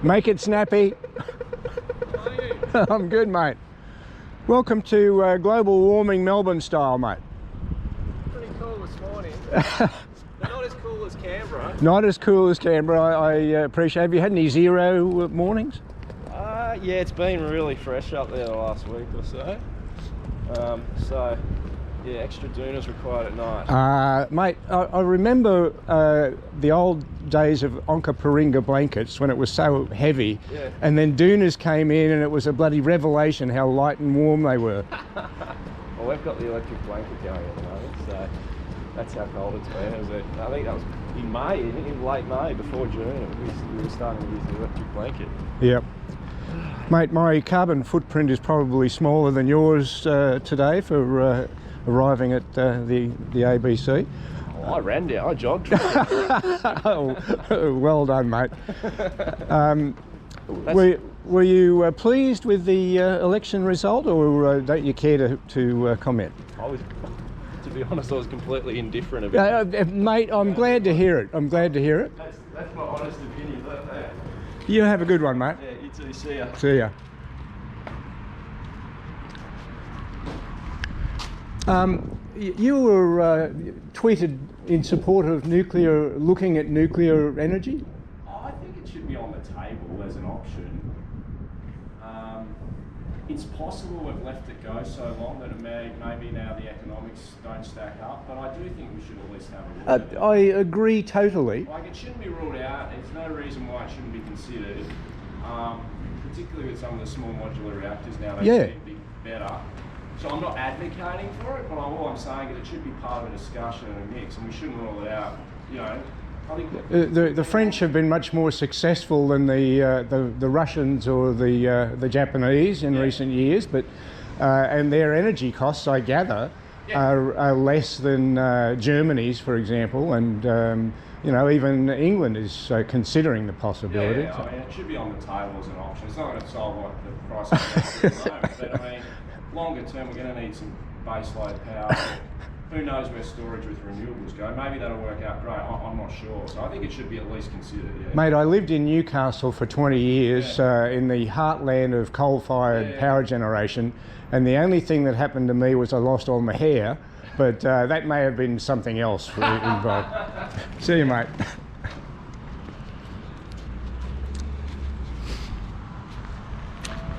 Make it snappy. How are you? I'm good, mate. Welcome to global warming Melbourne style, mate. Pretty cool this morning. But not as cool as Canberra. Not as cool as Canberra, I appreciate. Have you had any zero mornings? Yeah, it's been really fresh up there the last week or so. Yeah, extra doonas required at night. Mate, I remember the old days of Onka Paringa blankets when it was so heavy, Yeah. and then doonas came in and it was a bloody revelation how light and warm they were. Well, we've got the electric blanket going at the moment, so that's how cold it's been. I think that was in May, in late May, before June, we were starting to use the electric blanket. Yep. Mate, my carbon footprint is probably smaller than yours today for arriving at the ABC. Oh, I ran down, I jogged. Oh, well done, mate. Were you pleased with the election result, or don't you care to comment? To be honest, I was completely indifferent about it. Mate, I'm glad to hear it. I'm glad to hear it. That's my honest opinion. You have a good one, mate. Yeah, you too. See ya. See ya. You were tweeted in support of looking at nuclear energy? I think it should be on the table as an option. It's possible we've left it go so long that maybe now the economics don't stack up, but I do think we should at least have a look at it. I agree totally. Like, it shouldn't be ruled out. There's no reason why it shouldn't be considered, particularly with some of the small modular reactors now. They seem to be better. So I'm not advocating for it, but all I'm saying is it should be part of a discussion and a mix, and we shouldn't rule it out. You know, I think the French have been much more successful than the Russians or the Japanese in recent years, but and their energy costs, I gather, are less than Germany's, for example, and you know, even England is considering the possibility. Yeah, I mean, it should be on the table as an option. It's not going to solve what the price of gas at the moment, but I mean, longer term, we're going to need some baseload power. Who knows where storage with renewables go? Maybe that'll work out great. I'm not sure. So I think it should be at least considered. Yeah. Mate, I lived in Newcastle for 20 years in the heartland of coal-fired power generation, and the only thing that happened to me was I lost all my hair, but that may have been something else involved. See you, mate.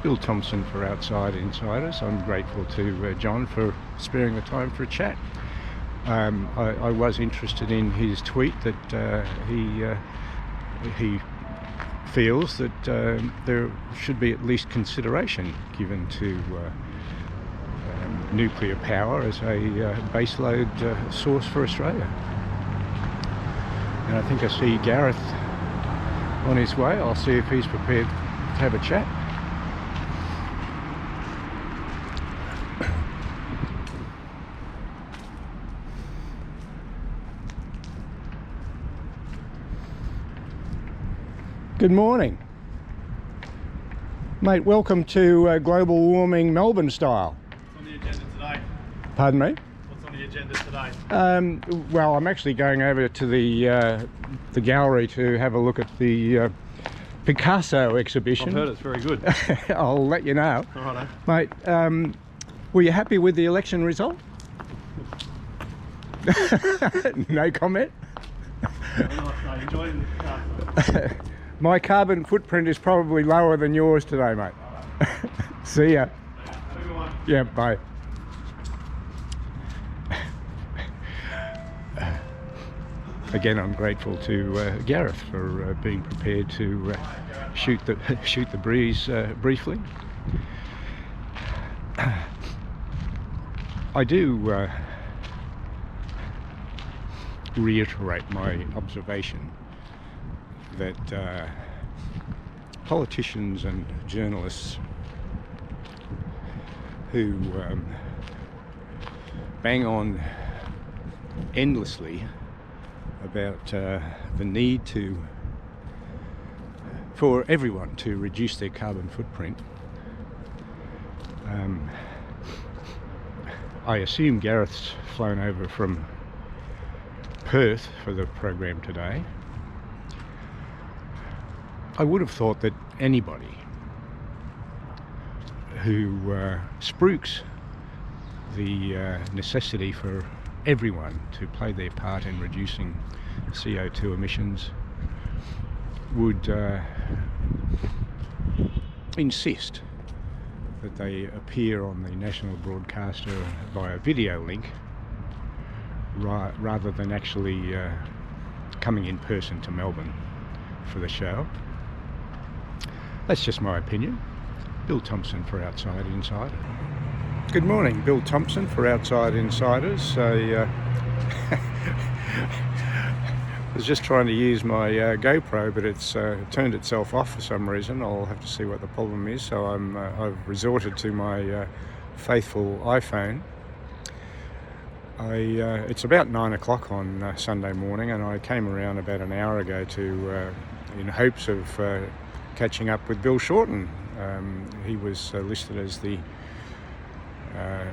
Bill Thompson for Outside Insiders. I'm grateful to John for sparing the time for a chat. I was interested in his tweet that he feels that there should be at least consideration given to nuclear power as a baseload source for Australia. And I think I see Gareth on his way. I'll see if he's prepared to have a chat. Good morning. Mate, welcome to global warming Melbourne style. What's on the agenda today? Pardon me? What's on the agenda today? Well, I'm actually going over to the gallery to have a look at the Picasso exhibition. I've heard it's very good. I'll let you know. Alrighto. Mate, were you happy with the election result? No comment? I enjoyed it. My carbon footprint is probably lower than yours today, mate. See ya. Have a good one. Yeah, bye. Again, I'm grateful to Gareth for being prepared to shoot the breeze briefly. I do reiterate my observation that politicians and journalists who bang on endlessly about the need for everyone to reduce their carbon footprint. I assume Gareth's flown over from Perth for the program today. I would have thought that anybody who spruiks the necessity for everyone to play their part in reducing CO2 emissions would insist that they appear on the national broadcaster via video link rather than actually coming in person to Melbourne for the show. That's just my opinion. Bill Thompson for Outside Insider. Good morning, Bill Thompson for Outside Insiders. I was just trying to use my GoPro, but it's turned itself off for some reason. I'll have to see what the problem is. So I've resorted to my faithful iPhone. It's about 9 o'clock on Sunday morning, and I came around about an hour ago to in hopes of catching up with Bill Shorten. He was listed as the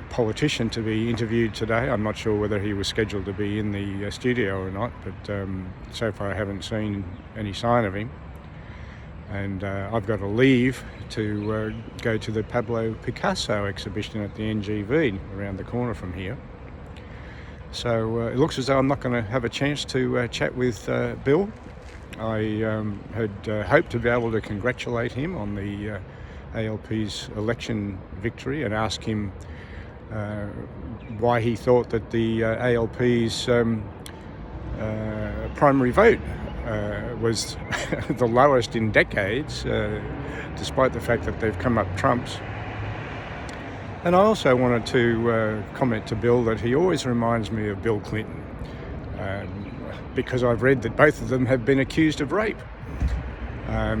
politician to be interviewed today. I'm not sure whether he was scheduled to be in the studio or not, but so far I haven't seen any sign of him. And I've got to leave to go to the Pablo Picasso exhibition at the NGV around the corner from here. So it looks as though I'm not going to have a chance to chat with Bill. I had hoped to be able to congratulate him on the ALP's election victory and ask him why he thought that the ALP's primary vote was the lowest in decades, despite the fact that they've come up trumps. And I also wanted to comment to Bill that he always reminds me of Bill Clinton, because I've read that both of them have been accused of rape. I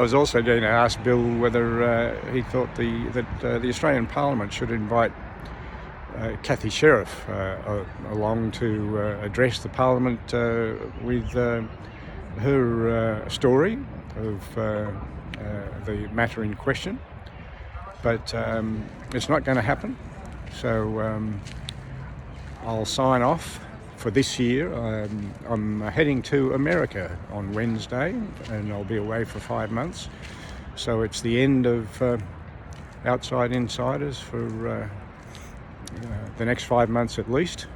was also going to ask Bill whether he thought that the Australian Parliament should invite Cathy Sheriff along to address the Parliament with her story of the matter in question. But it's not going to happen, so I'll sign off for this year. I'm heading to America on Wednesday, and I'll be away for 5 months. So it's the end of Outside Insiders for the next 5 months at least.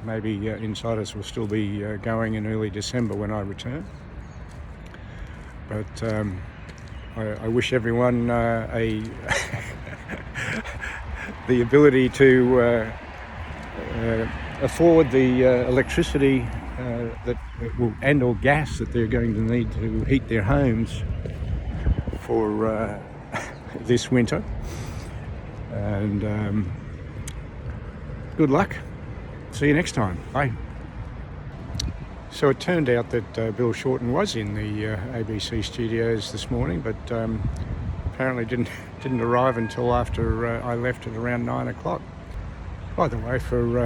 Maybe Insiders will still be going in early December when I return. But I wish everyone the ability to afford the electricity and/or gas that they're going to need to heat their homes for this winter. And good luck. See you next time. Bye. So it turned out that Bill Shorten was in the ABC studios this morning, but apparently didn't arrive until after I left at around 9 o'clock. By the way, for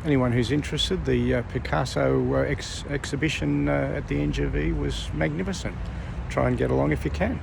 anyone who's interested, the Picasso exhibition at the NGV was magnificent. Try and get along if you can.